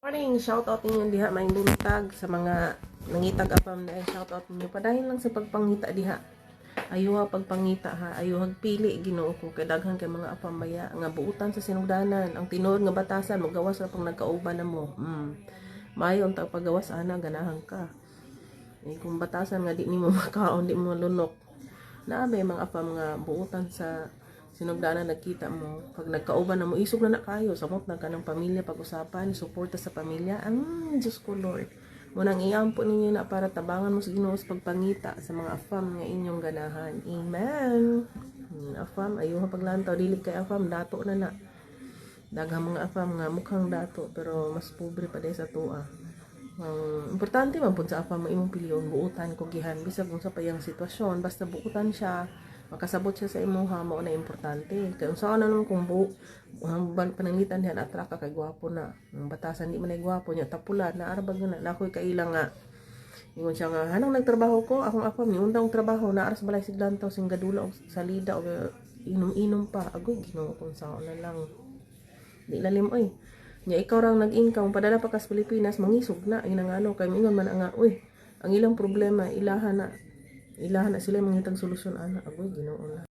Morning, shoutout ninyo diha may buntag sa mga nangitag apam na shoutout ninyo padayon lang sa pagpangita diha. Ayuha pagpangita ha, ayuha pili Ginoo ko kay daghan kay mga apam maya nga buutan sa sinugdanan, ang tinuod nga batasan magawas ra pag nagkauban na mo. Maayo ang paggawas ana ganahan ka. Kung batasan nga di nimo makaon, di mo lunok. Naabay mga apam nga buutan sa sinugdanan nagkita mo pag nagkauban na mo isog na kayo samot na ka ng pamilya pag-usapan suporta sa pamilya Diyos ko Lord mo nang iampo ninyo na para tabangan mo sa Ginoo sa pagpangita sa mga afam nga inyong ganahan. Amen. Afam ayuha paglantaw dili kay afam dato na daghang mga afam nga mukhang dato pero mas pobre pa dahil sa tuwa. Importante man pud sa afam mo imong piliyon buutan ko gihan bisag kung sa payang sitwasyon basta buutan siya makasabot siya sa imuha mo na importante kay unsa na naman kung pananglitan dihan atrak ka kay gwapo na ang batasan di man ay gwapo nya tapulan na arabag na nakoy kaila nga ingon siya nga hanang nagtrabaho ko akong afam ni undang trabaho na aras balay siglantaw sing gadula og salida og inom-inom pa agoy Ginoo kung sao na lang di lalim oy nya ikaw ra nag-income padala pa kas Pilipinas mangisog na inangano kay mingon man nga uy ang ilang problema ilahan na sila mangitag solusyon ana agoy Ginoo na